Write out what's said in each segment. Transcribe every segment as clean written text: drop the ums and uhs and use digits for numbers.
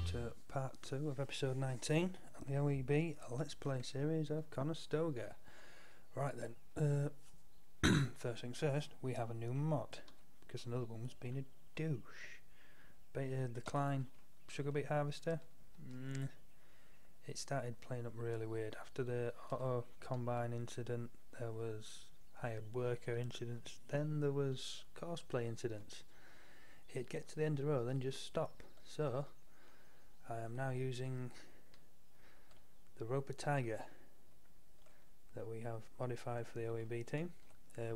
welcome to part 2 of episode 19 of the OEB Let's Play series of Conestoga. Right then, first things first, we have a new mod, because another one was being a douche. The Klein sugar beet harvester, it started playing up really weird. After the auto combine incident, there was hired worker incidents, then there was cosplay incidents. It'd get to the end of the row, then just stop. So I am now using the Roper Tiger that we have modified for the OEB team.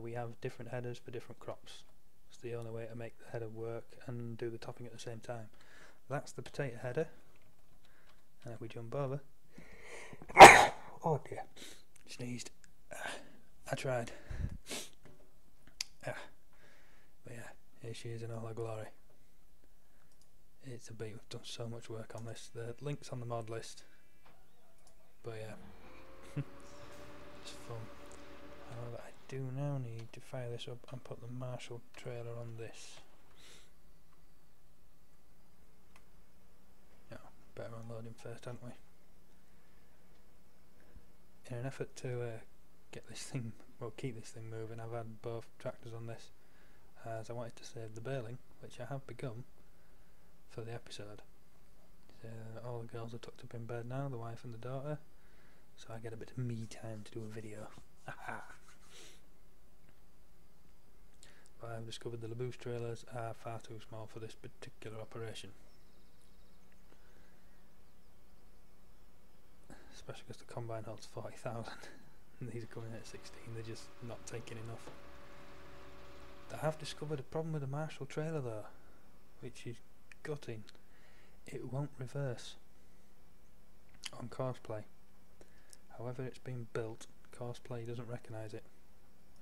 We have different headers for different crops. It's the only way to make the header work and do the topping at the same time. That's the potato header, and if we jump over oh dear, sneezed. I tried. But yeah, here she is in all her glory. It's a beat. We've done so much work on this. The link's on the mod list. But yeah, it's fun. However, I do now need to fire this up and put the Marshall trailer on this. No, better unload him first, hadn't we? In an effort to get this thing, well, keep this thing moving, I've had both tractors on this, as I wanted to save the baling, which I have begun for the episode. So all the girls are tucked up in bed now, the wife and the daughter, so I get a bit of me time to do a video. But I've discovered the Labouche trailers are far too small for this particular operation, especially because the combine holds 40,000 and these are coming in at 16. They're just not taking enough. I have discovered a problem with the Marshall trailer though, which is gutting. It won't reverse on Courseplay. However it's been built, Courseplay doesn't recognise it.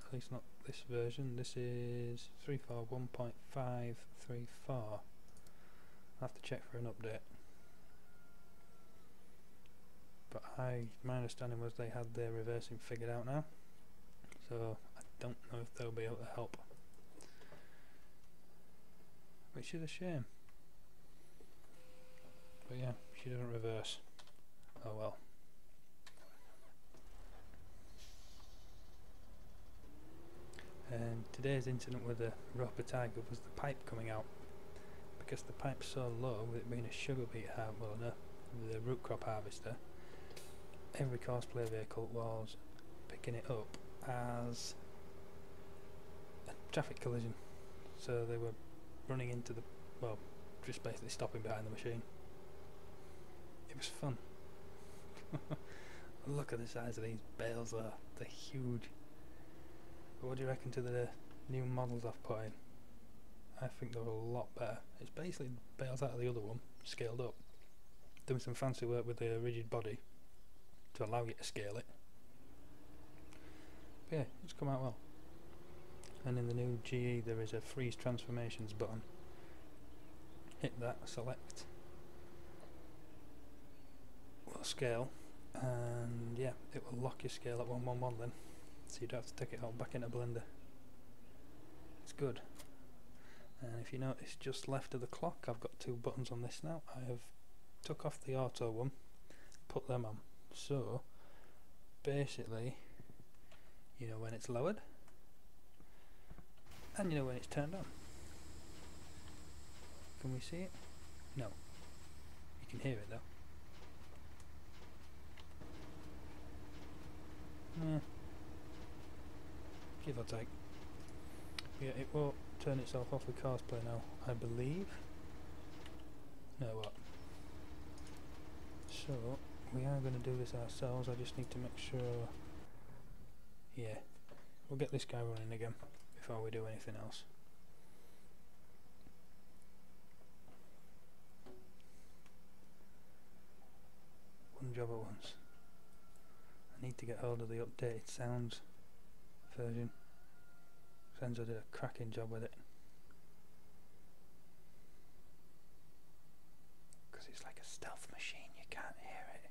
At least not this version. This is 341.534. I'll have to check for an update. But my understanding was they had their reversing figured out now, so I don't know if they'll be able to help, which is a shame. But yeah, she doesn't reverse. Oh well. And today's incident with the Roper Tiger was the pipe coming out, because the pipe's so low, with it being a sugar beet the root crop harvester. Every cosplay vehicle was picking it up as a traffic collision, so they were running into the, well, just basically stopping behind the machine. It was fun. Look at the size of these bales though, they're huge. But what do you reckon to the new models I've put in? I think they're a lot better. It's basically bales out of the other one, scaled up. Doing some fancy work with the rigid body to allow you to scale it. But yeah, it's come out well. And in the new GE there is a freeze transformations button. Hit that, select, will scale, and yeah, it will lock your scale at 111 then, so you don't have to take it all back into Blender. It's good. And if you notice, just left of the clock, I've got two buttons on this now. I have took off the auto one, put them on. So basically, you know when it's lowered, and you know when it's turned on. Can we see it? No. You can hear it though. Yeah. Give or take. Yeah, it won't turn itself off with Courseplay now, I believe. No, what? So we are going to do this ourselves. I just need to make sure. Yeah, we'll get this guy running again before we do anything else. One job at once. I need to get hold of the updated sounds version. Senzo did a cracking job with it. Because it's like a stealth machine, you can't hear it.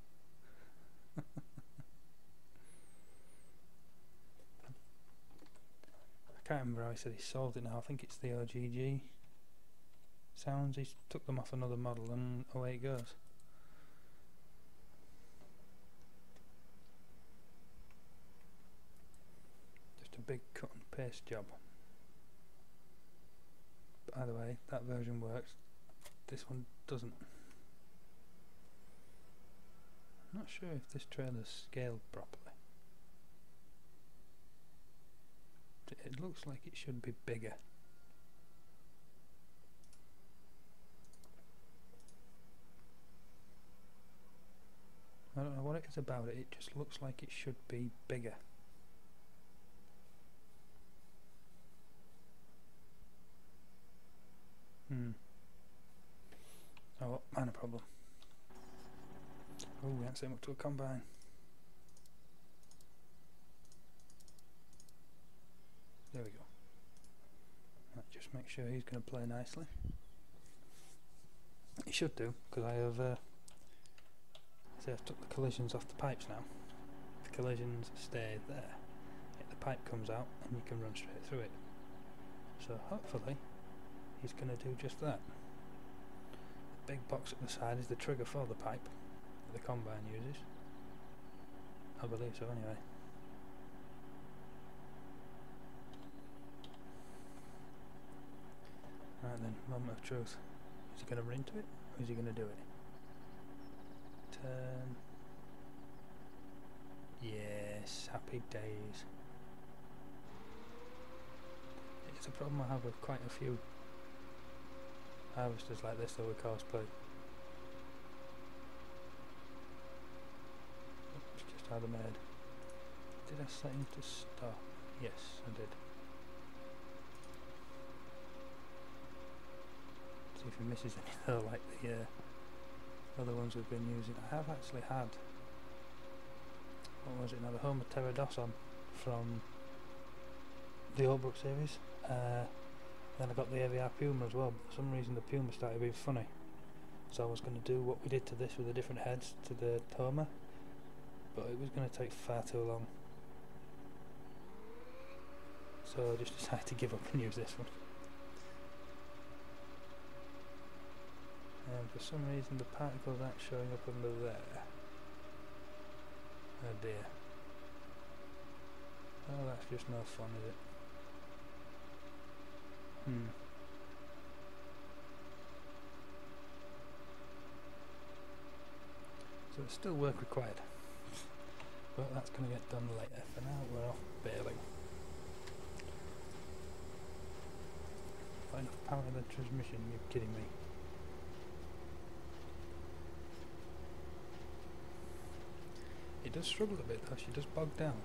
I can't remember how he said he solved it now. I think it's the OGG Sounds he's took them off another model and away it goes. Just a big cut and paste job. By the way, that version works, this one doesn't. I'm not sure if this trailer's scaled properly. It looks like it should be bigger. I don't know what it is about it, it just looks like it should be bigger. Oh, minor problem. Oh, we haven't sent him up to a combine. There we go. Right, just make sure he's going to play nicely. He should do, because I have I've took the collisions off the pipes now. The collisions stay there. The pipe comes out and you can run straight through it. So hopefully he's going to do just that. The big box at the side is the trigger for the pipe that the combine uses. I believe so anyway. Right then, moment of truth. Is he going to run into it or is he going to do it? Turn. Yes, happy days. It's a problem I have with quite a few harvesters like this though with cosplay. It's just how they're made. Did I set him to stop? Yes, I did. See if he misses any though, like the other ones we've been using. I have actually had, what was it now, the Homer Pterodactyl from the Oldbrook series. Then I got the AVR Puma as well, but for some reason the Puma started being funny. So I was going to do what we did to this with the different heads to the Homer, but it was going to take far too long. So I just decided to give up and use this one. And for some reason the particles aren't showing up under there. Oh dear. Oh, that's just no fun, is it? So there's still work required, but that's going to get done later. For now we're off baling. Got enough power in the transmission, you're kidding me. It does struggle a bit though, she does bog down.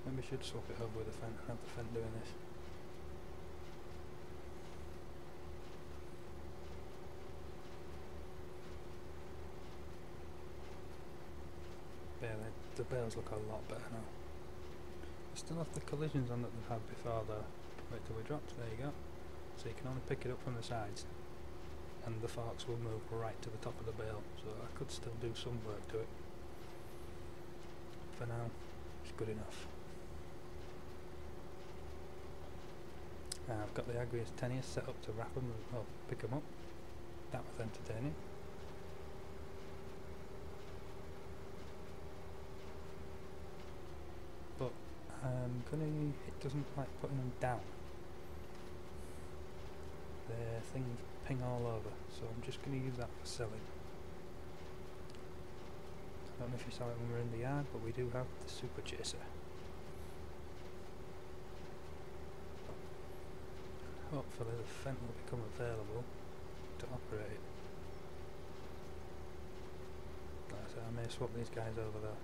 Maybe I should swap it over with the Fent and have the Fent doing this. Yeah, the bales look a lot better now. I still have the collisions on that they've had before though. Wait till we dropped, there you go. So you can only pick it up from the sides and the forks will move right to the top of the bale, so I could still do some work to it. For now, it's good enough. I've got the Agrius Tenius set up to wrap them, well, pick them up. That was entertaining. But it doesn't like putting them down. The things ping all over, so I'm just going to use that for selling. I don't know if you saw it when we were in the yard, but we do have the Super Chaser. Hopefully the Fent will become available to operate it. Like I said, I may swap these guys over though.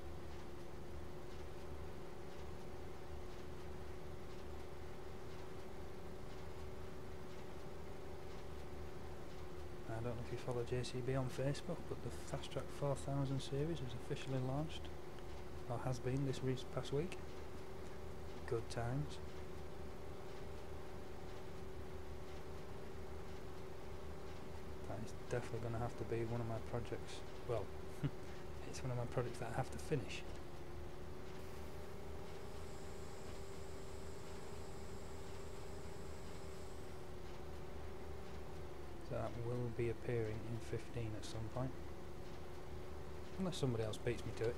I don't know if you follow JCB on Facebook, but the Fast Track 4000 series is officially launched, or has been this past week. Good times. That is definitely going to have to be one of my projects. Well, it's one of my projects that I have to finish. be appearing in 15 at some point. Unless somebody else beats me to it.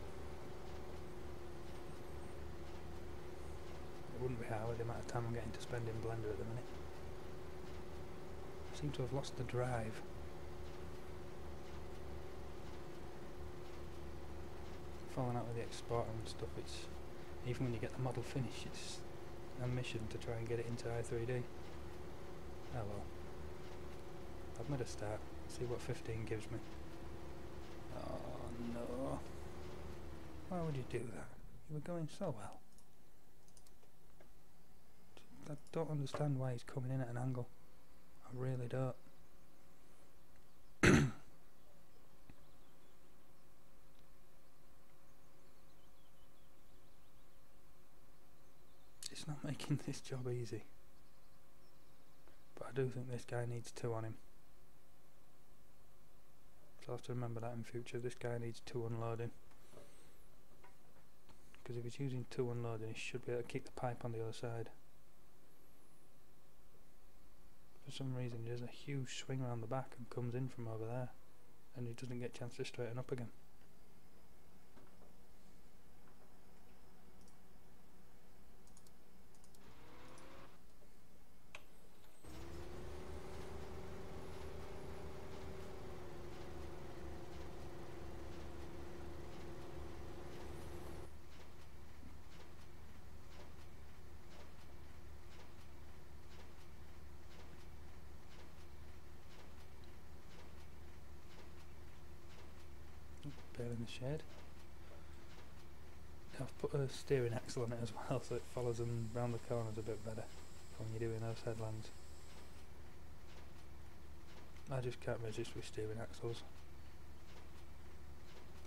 It wouldn't be hard with the amount of time I'm getting to spend in Blender at the minute. I seem to have lost the drive. Falling out with the exporter and stuff, it's even when you get the model finished, it's a mission to try and get it into i3D. Oh well. I've made a start, see what 15 gives me. Oh no. Why would you do that? You were going so well. I don't understand why he's coming in at an angle. I really don't. It's not making this job easy. But I do think this guy needs 2 on him. So I'll have to remember that in future. This guy needs 2 unloading. Because if he's using 2 unloading, he should be able to keep the pipe on the other side. For some reason he does a huge swing around the back and comes in from over there. And he doesn't get a chance to straighten up again. In the shade. I've put a steering axle on it as well, so it follows them round the corners a bit better when you're doing those headlands. I just can't resist with steering axles.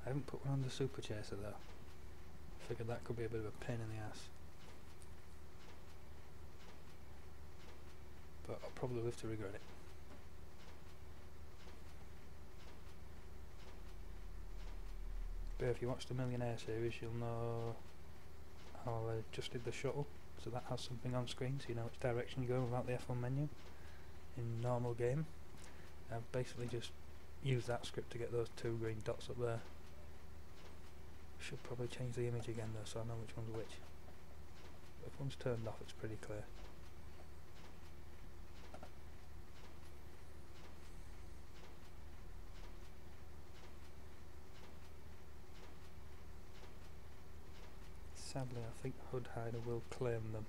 I haven't put one on the Super Chaser though. I figured that could be a bit of a pain in the ass. But I'll probably live to regret it. But if you watched the Millionaire series, you'll know how I adjusted the shuttle, so that has something on screen, so you know which direction you go without the F1 menu in normal game. I've basically just used that script to get those 2 green dots up there. Should probably change the image again though, so I know which one's which. But if one's turned off, it's pretty clear. Sadly, I think Hood Hider will claim them.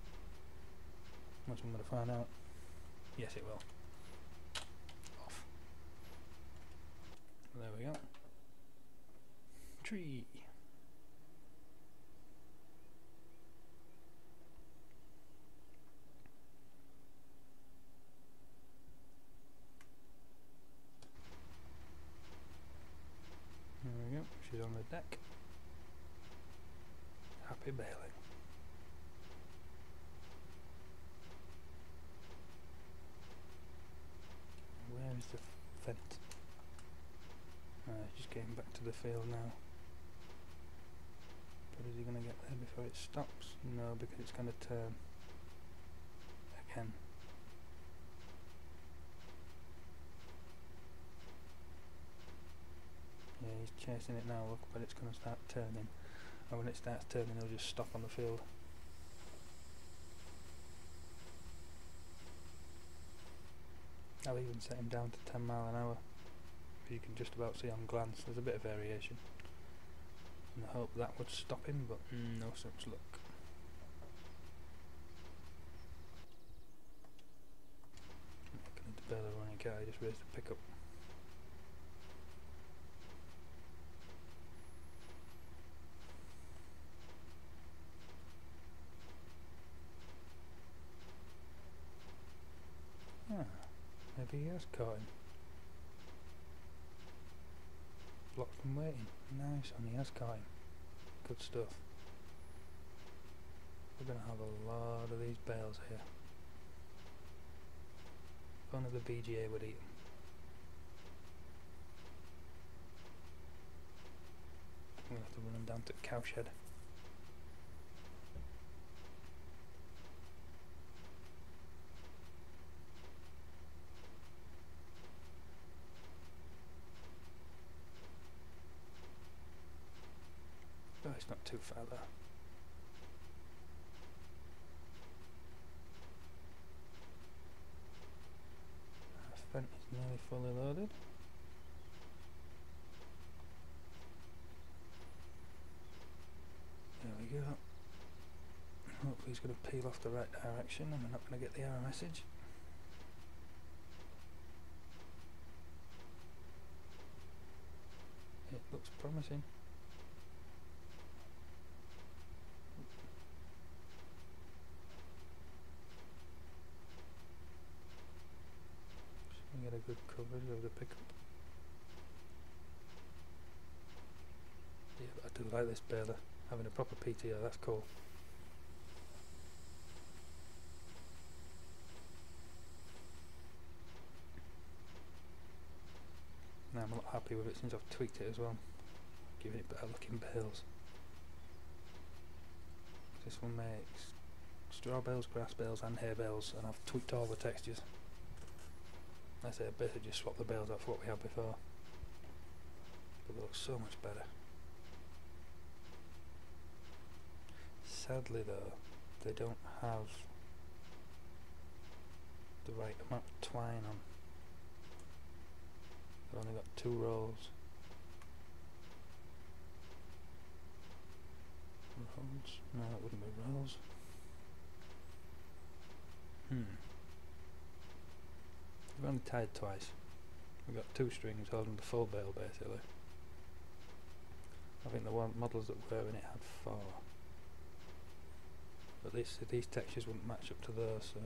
That's what I'm going to find out. Yes, it will. Off. There we go. Tree. There we go. She's on the deck. Happy bailing. Where is the fence? Just getting back to the field now. But is he going to get there before it stops? No, because it's going to turn again. Yeah, he's chasing it now, look, but it's going to start turning. And when it starts turning, it'll just stop on the field. I'll even set him down to 10 mile an hour. You can just about see on glance, there's a bit of variation. And I hope that would stop him, but no such luck. I'm not going to bail a running car, just raise the pickup. Maybe he has caught him. Blocked from waiting. Nice one, he has caught him. Good stuff. We're going to have a lot of these bales here. If only the BGA would eat them. I'm going to have to run them down to Cowshed. too far there. Our vent is nearly fully loaded. There we go. Hopefully he's going to peel off the right direction and we're not going to get the error message. It looks promising. Just going to get a good coverage of the pickup. Yeah, but I do like this baler. Having a proper PTO, that's cool. Now I'm a lot happy with it since I've tweaked it as well, giving it better looking bales. This one makes straw bales, grass bales and hay bales, and I've tweaked all the textures. I say I basically just swapped the bales out for what we had before, but they look so much better. Sadly though, they don't have the right amount of twine on. They've only got 2 rows. Rolls? No, that wouldn't be rolls. We've only tied twice. We've got 2 strings holding the full bale basically. I think the models that were in it had 4. But these textures wouldn't match up to those, so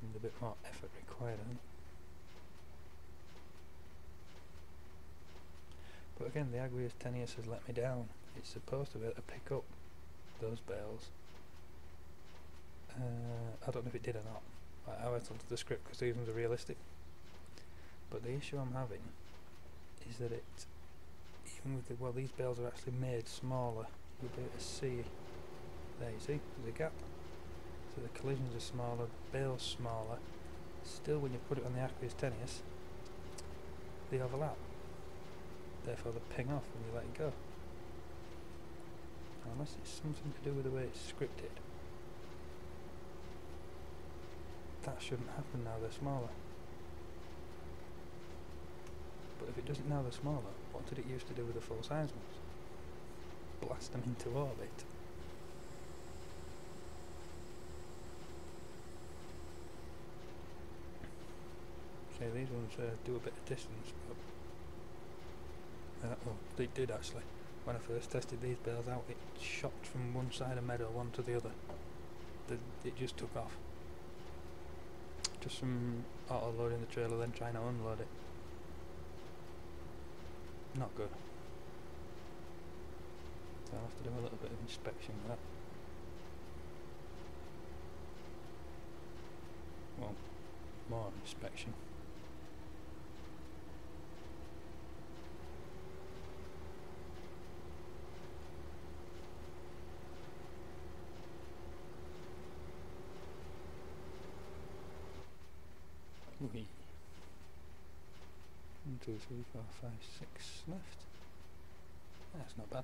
need a bit more effort required, I think. But again, the Aqueous Tenuous has let me down. It's supposed to be able to pick up those bales. I don't know if it did or not. I went onto the script because these ones are realistic. But the issue I'm having is that even with well, these bales are actually made smaller. You'll be able to see. There you see, there's a gap. So the collisions are smaller, the bale's smaller. Still, when you put it on the Aqueous Tenuous, they overlap. Therefore they ping off when you let it go. Unless it's something to do with the way it's scripted. That shouldn't happen now they're smaller. But if it doesn't now they're smaller, what did it used to do with the full size ones? Blast them into orbit. Okay, these ones do a bit of distance, but well, they did actually. When I first tested these bales out, it shot from one side of meadow one to the other. It just took off. Just from auto-loading the trailer then trying to unload it. Not good. So I'll have to do a little bit of inspection with that. Well, more inspection. Wee. 1, 2, 3, 4, 5, 6 left. That's not bad.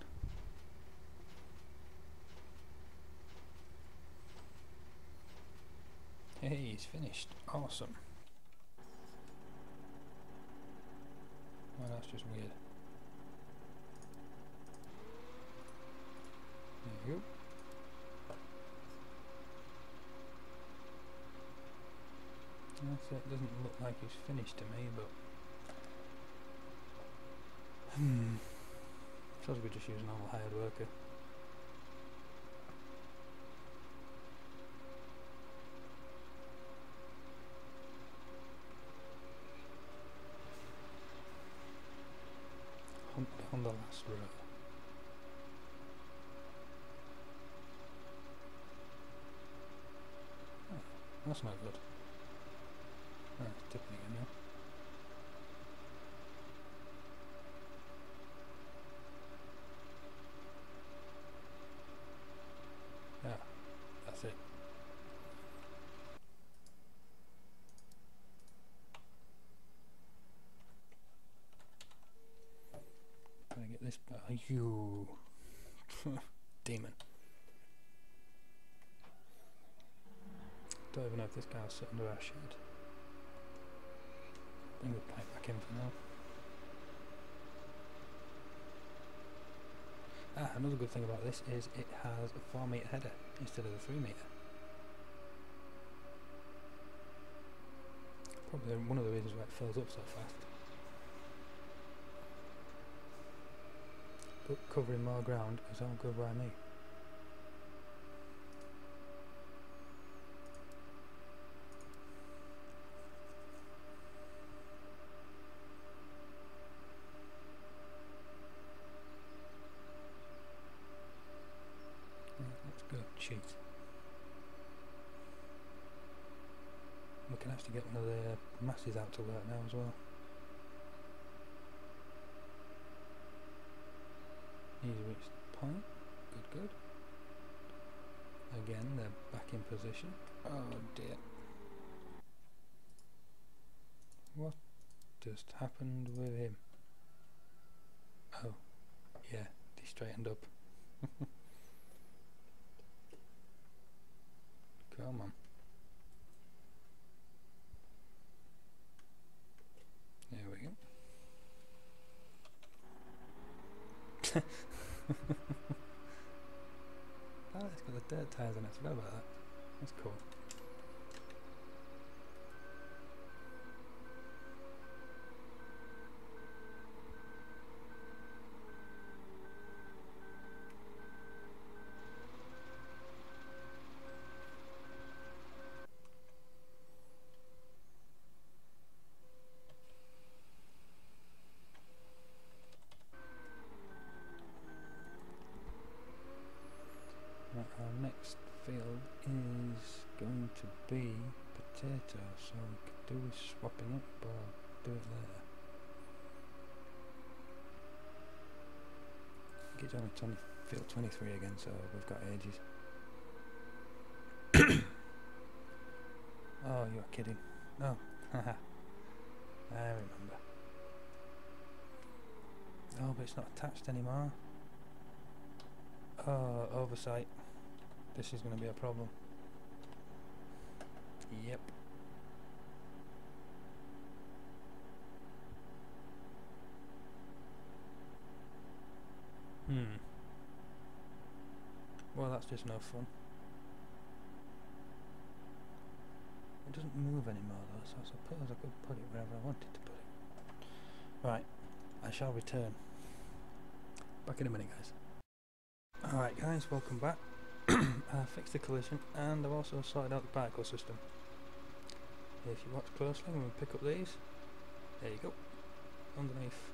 Hey, he's finished. Awesome. Well, that's just weird. There you go. That's it. Doesn't look like it's finished to me, but suppose we just use a normal hired worker. Hunt down the last row. Oh, that's not good. Oh, it's tipping again now. Yeah, that's it. Trying to get this. You demon. Don't even know if this guy's sitting under our shed. Bring the pipe back in for now. Another good thing about this is it has a 4 metre header instead of the 3 metre. Probably one of the reasons why it fills up so fast. But covering more ground is all good by me. Let's go cheat. We can actually get one of the masses out to work now as well. He's reached the point. Good. Again, they're back in position. Oh dear. What just happened with him? Oh, yeah, he straightened up. Come on. There we go. Oh, it's got the dirt tyres on it. I forgot about that. That's cool. Our next field is going to be potato, so we could do with swapping it, but I'll do it later. Get on to field 23 again, so we've got ages. Oh, you're kidding. No, haha. I remember. Oh, but it's not attached anymore. Oh, oversight. This is going to be a problem. Yep. Well, that's just no fun. It doesn't move anymore though, so I suppose I could put it wherever I wanted to put it. Right, I shall return. Back in a minute, guys. Alright guys, welcome back. I fixed the collision and I've also sorted out the particle system. If you watch closely, when we pick up these, there you go, underneath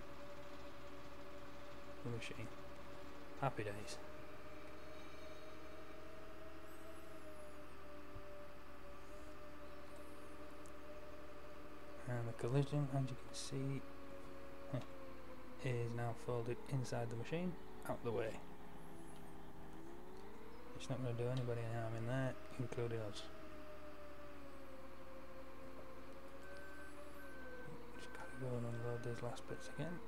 the machine. Happy days. And the collision, as you can see, is now folded inside the machine, out the way. It's not going to do anybody any harm in there, including us. Just got to go and unload these last bits again.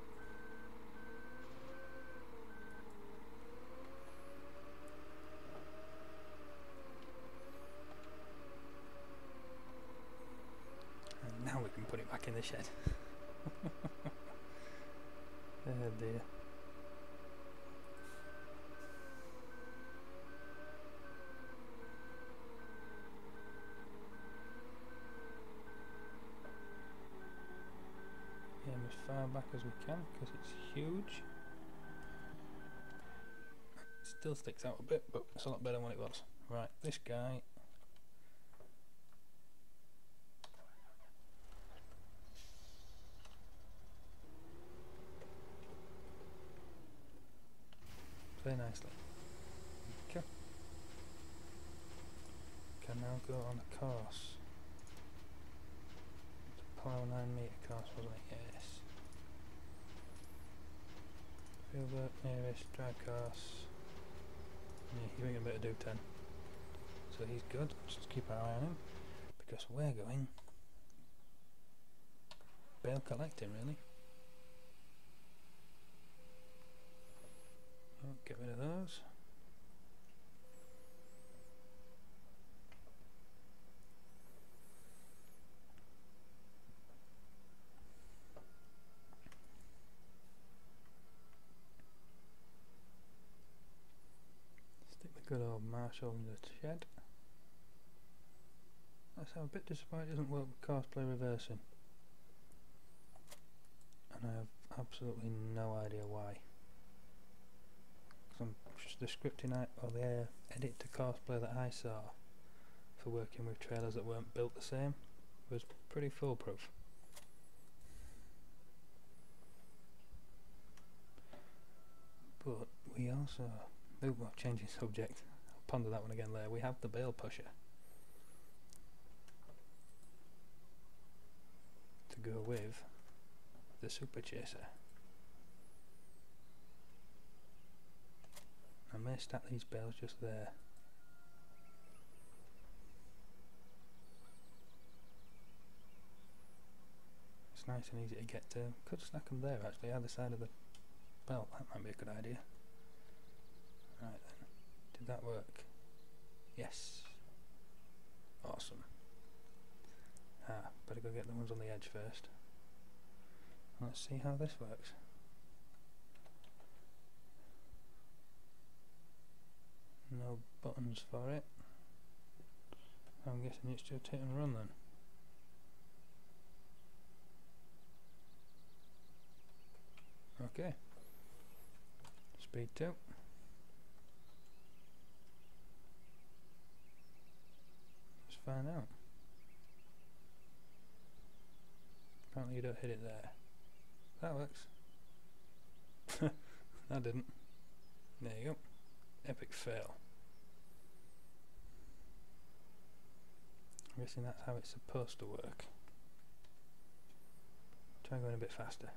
And now we can put it back in the shed. Oh dear. As far back as we can because it's huge. It still sticks out a bit, but it's a lot better than what it was. Right, this guy. Very nicely. Okay. Can now go on the course. Plough 9 metre course, wasn't it? Yes. Field work nearest, dry course. Yeah, he's doing a bit of do 10. So he's good. Just keep our eye on him. Because we're going bale collecting, really. Oh, get rid of those. Stick the good old Marshall in the shed. I'm a bit disappointed it doesn't work with cosplay reversing. And I have absolutely no idea why. Because the scripting or the edit to cosplay that I saw for working with trailers that weren't built the same was pretty foolproof. But we also, well, changing subject, I'll ponder that one again later, we have the bale pusher to go with the super chaser. I may stack these bales just there. It's nice and easy to get to. Could stack them there actually, either side of the belt. That might be a good idea. Right then, did that work? Yes. Awesome. Better go get the ones on the edge first. Let's see how this works. No buttons for it. I'm guessing it's just hit and run then. Okay. Speed 2. Let's find out. Apparently you don't hit it there. That works. That didn't. There you go. Epic fail. I'm guessing that's how it's supposed to work. Try going a bit faster.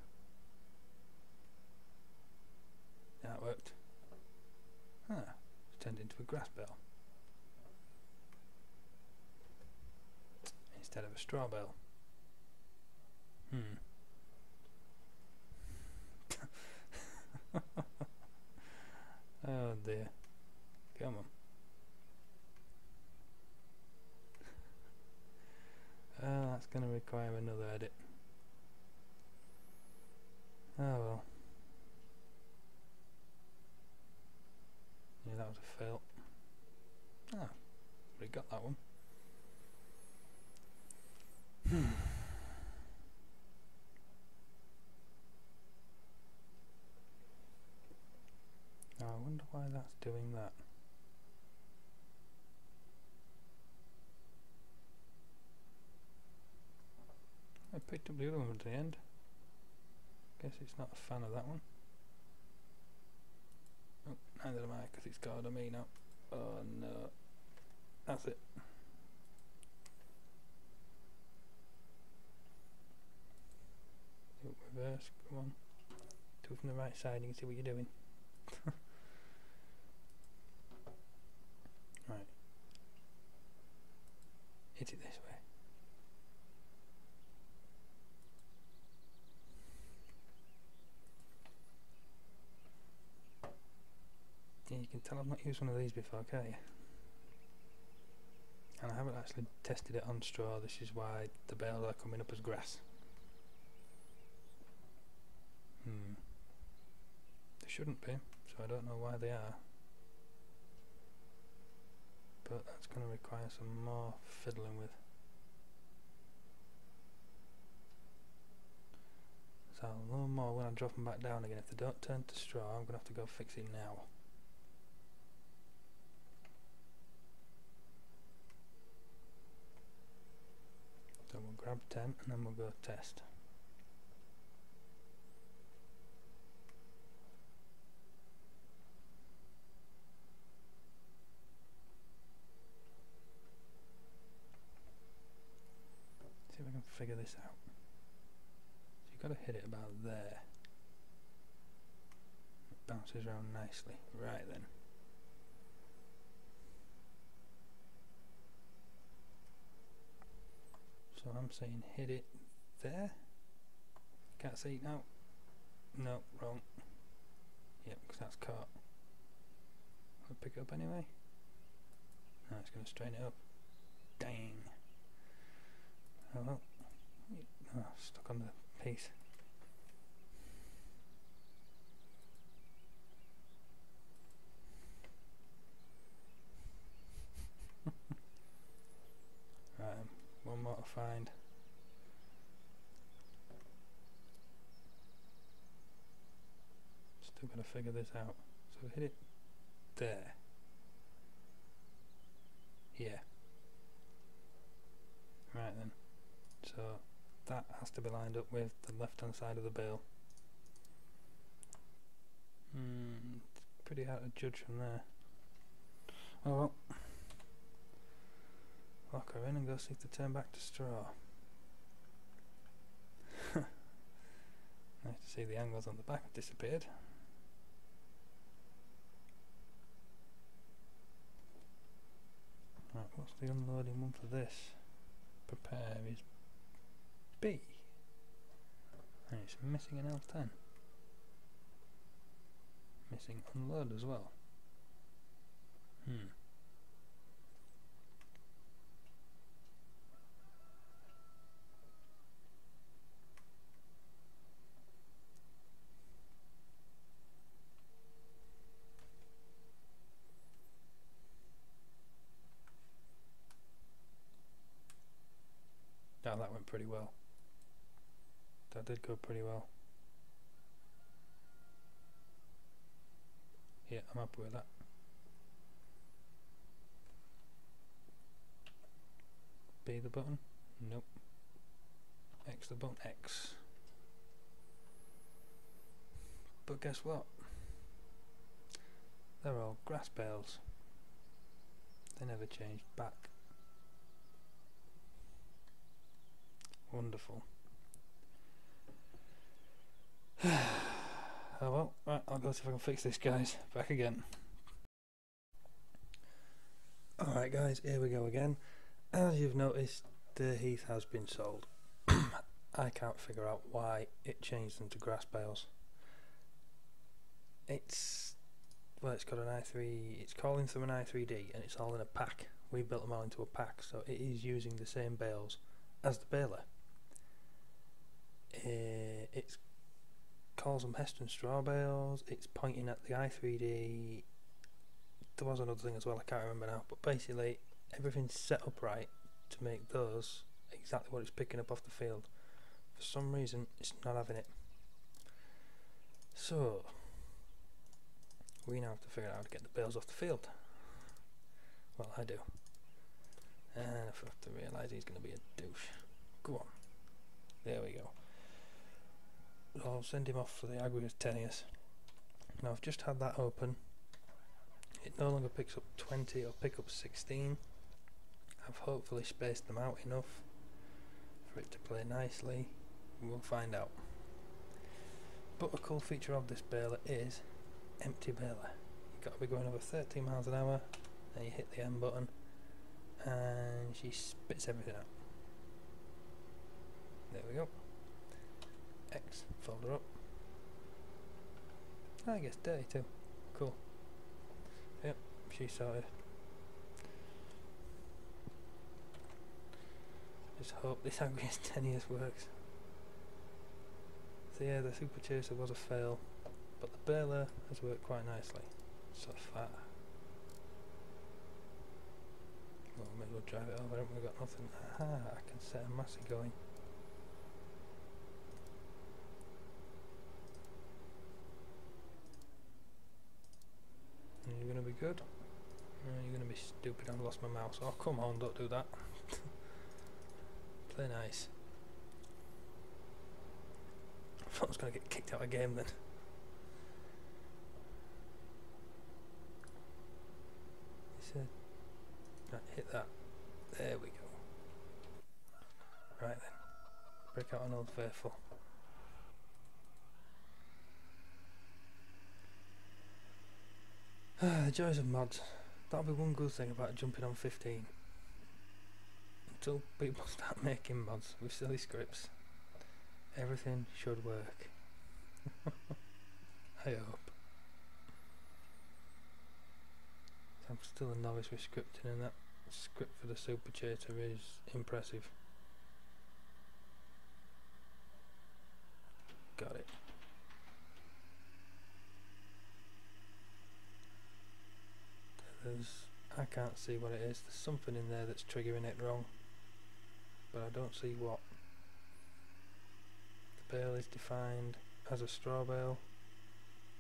That worked. It's turned into a grass bell instead of a straw bell. Oh dear. Come on. That's going to require another edit. Oh well. Yeah, that was a fail. We got that one. Now I wonder why that's doing that. I picked up the other one at the end. Guess it's not a fan of that one. Oh, neither am I, because it's got on me now. Oh no. That's it. Reverse, come on. Do it from the right side, you can see what you're doing. Right. Hit it this way. Yeah, you can tell I've not used one of these before, can't you? And I haven't actually tested it on straw, this is why the bales are coming up as grass. They shouldn't be, so I don't know why they are. But that's going to require some more fiddling with. So a little more when I drop them back down again. If they don't turn to straw, I'm going to have to go fix it now. So we'll grab 10 and then we'll go test. See if I can figure this out. So you've got to hit it about there. It bounces around nicely. Right then. So I'm saying hit it there. Can't see it now. No, wrong. Yep, because that's caught. I'll pick it up anyway. No, it's going to straighten it up. Dang. Oh well. Oh, stuck on the piece. Right, one more to find. Still got to figure this out. So hit it there. Yeah. Right then. So that has to be lined up with the left hand side of the bale. It's pretty hard to judge from there. Oh well. Lock her in and go see if they turn back to straw. Nice to see the angles on the back have disappeared. Right, what's the unloading one for this? Prepare is B. And it's missing an L10. Missing unload as well. Oh, that went pretty well. That did go pretty well. Yeah, I'm happy with that. B the button? Nope. X the button? X. But guess what? They're all grass bales. They never changed back. Wonderful. Oh well, right, I'll go see if I can fix this, guys. Back again. Alright guys, here we go again. As you've noticed, the heath has been sold. I can't figure out why it changed them to grass bales. It's got an i3, it's calling through an i3D and it's all in a pack. We built them all into a pack, so it is using the same bales as the baler. It calls them Heston straw bales, it's pointing at the i3D. There was another thing as well, I can't remember now, but basically everything's set up right to make those exactly what it's picking up off the field. For some reason it's not having it. So we now have to figure out how to get the bales off the field. Well, I do. And I have to realise he's going to be a douche. Go on. There we go. I'll send him off for the aggregate tennies. Now I've just had that open. It no longer picks up 20, it'll pick up 16. I've hopefully spaced them out enough for it to play nicely. We'll find out. But a cool feature of this baler is empty baler. You've got to be going over 13 miles an hour, then you hit the M button and she spits everything out. There we go. X, fold her up. I guess dirty too. Cool. Yep, she's sorted. Just hope this aggregate tennies works. So yeah, the super chaser was a fail, but the baler has worked quite nicely so far. Well, maybe we'll drive it over, haven't we got nothing? Aha, I can set a massey going. Are you going to be good? You're going to be stupid, I've lost my mouse. Oh come on, don't do that. Play nice. I thought I was going to get kicked out of the game then. Right, hit that. There we go. Right then. Break out an Old Faithful. The joys of mods. That'll be one good thing about jumping on 15. Until people start making mods with silly scripts, everything should work. I hope. I'm still a novice with scripting, and that script for the super chaser is impressive. Got it. I can't see what it is. There's something in there that's triggering it wrong, but I don't see what. The bale is defined as a straw bale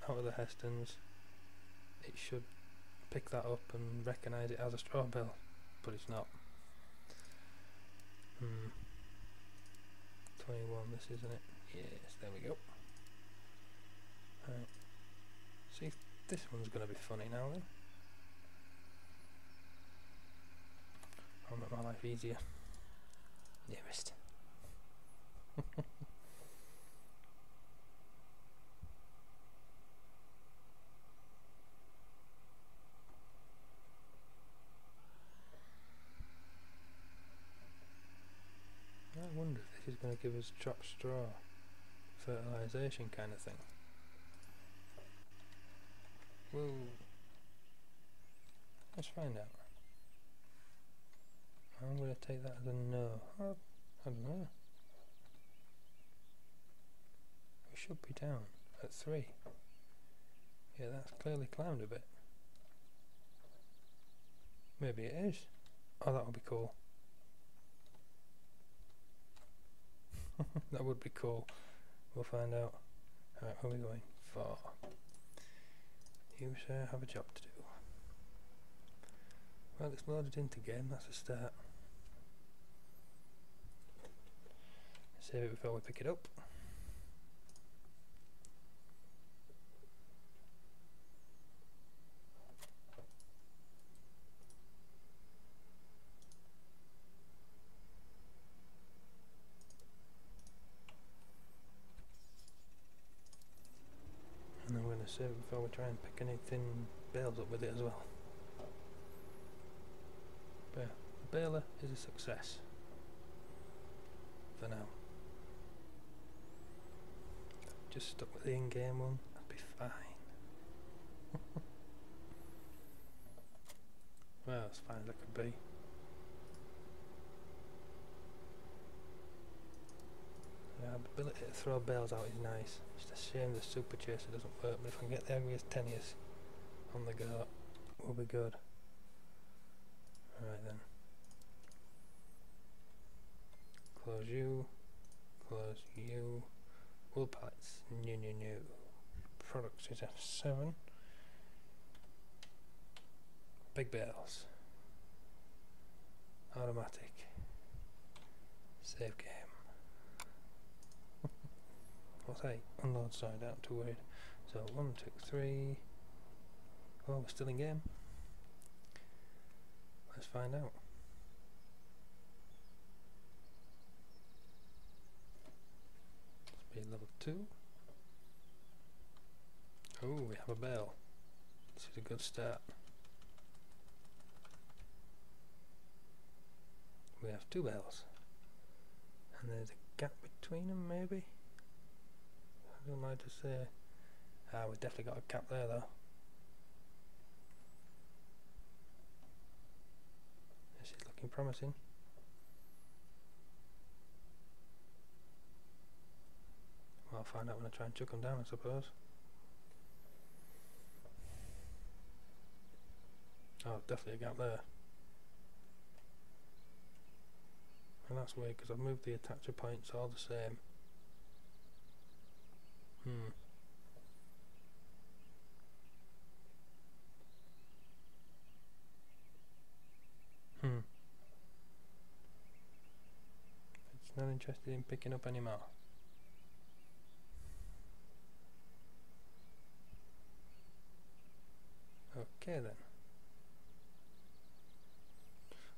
out of the Hestons. It should pick that up and recognise it as a straw bale, but it's not. 21, this isn't it? Yes, there we go. Right. See if this one's going to be funny now then. I'll make my life easier. Nearest. I wonder if this is going to give us chopped straw fertilisation kind of thing. Whoa. Let's find out. I'm going to take that as a no. I don't know. We should be down at 3. Yeah, that's clearly climbed a bit. Maybe it is. Oh, that would be cool. That would be cool. We'll find out. Alright, where are we going? 4. You, sir, have a job to do. Well, it's loaded into game, that's a start. Save it before we pick it up. And I'm going to save it before we try and pick anything bales up with it as well. But yeah, the baler is a success. For now. Just stuck with the in-game one, I'd be fine. Well, as fine as I could be. Yeah, the ability to throw bales out is nice. It's a shame the super chaser doesn't work, but if I can get the ugliest tennies on the go, we'll be good. Alright then. Close you. Close you. Wool pallets. New. Products is F7. Big bales. Automatic. Save game. What's 8? Unload side, not too worried. So 1, 2, 3. Oh, we're still in game. Let's find out. Speed level 2. Oh, we have a bell. This is a good start. We have 2 bells. And there's a gap between them, maybe? I don't like to say. Ah, we've definitely got a gap there, though. This is looking promising. Well, I'll find out when I try and chuck them down, I suppose. Oh, definitely a gap there. And that's weird because I've moved the attacher points all the same. It's not interested in picking up any more. Okay then.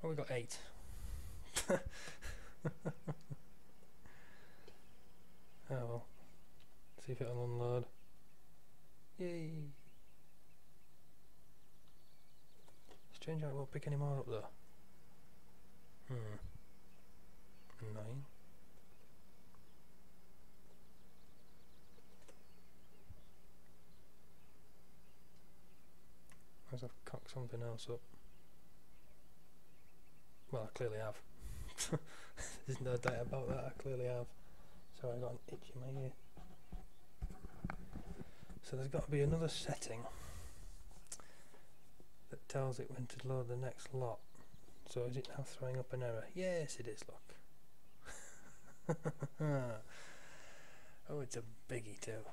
Oh, we got 8. Oh well. See if it'll unload. Yay! Strange how it won't pick any more up though. 9. As I've cocked something else up. Well, I clearly have. There's no doubt about that, I clearly have. So I got an itch in my ear. So there's got to be another setting that tells it when to load the next lot. So is it now throwing up an error? Yes, it is, look. Oh, it's a biggie too.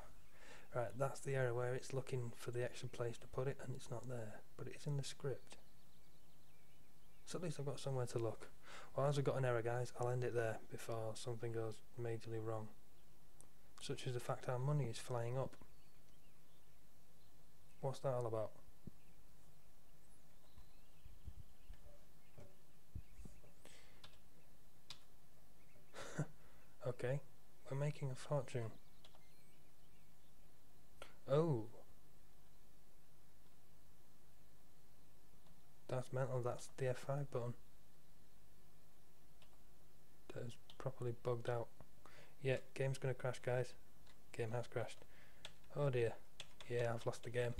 Right, that's the error where it's looking for the extra place to put it and it's not there, but it's in the script. So at least I've got somewhere to look. Well, as I've got an error, guys, I'll end it there before something goes majorly wrong. Such as the fact our money is flying up. What's that all about? Okay, we're making a fortune. Oh, that's mental. That's the F5 button. That is properly bugged out. Yeah, game's gonna crash, guys. Game has crashed. Oh dear. Yeah, I've lost the game.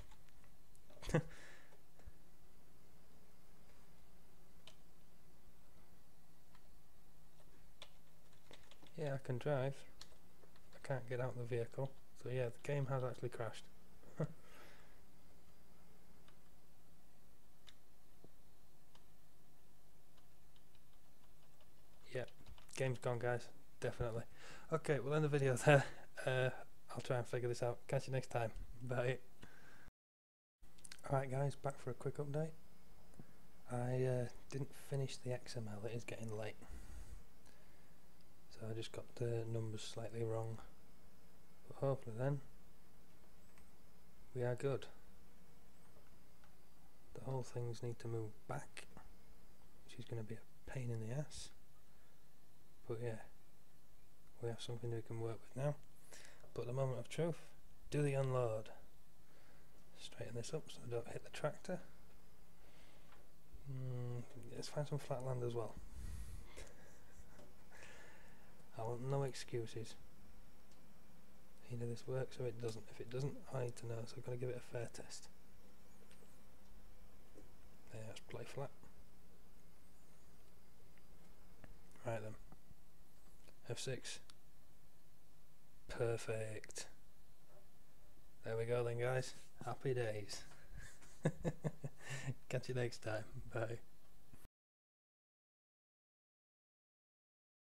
Yeah, I can drive. I can't get out of the vehicle. So yeah, the game has actually crashed. Yeah, game's gone, guys. Definitely. Okay, we'll end the video there. I'll try and figure this out. Catch you next time. Bye. Alright guys, back for a quick update. I didn't finish the XML, it is getting late. So I just got the numbers slightly wrong. But hopefully then, we are good. The whole things need to move back, which is going to be a pain in the ass. But yeah, we have something we can work with now. But the moment of truth, do the unload. Straighten this up so I don't hit the tractor. Let's find some flat land as well. I want no excuses. Either this works or it doesn't. If it doesn't, I need to know, so I've got to give it a fair test. There, let's play flat. Right then. F6. Perfect. There we go then, guys. Happy days. Catch you next time. Bye.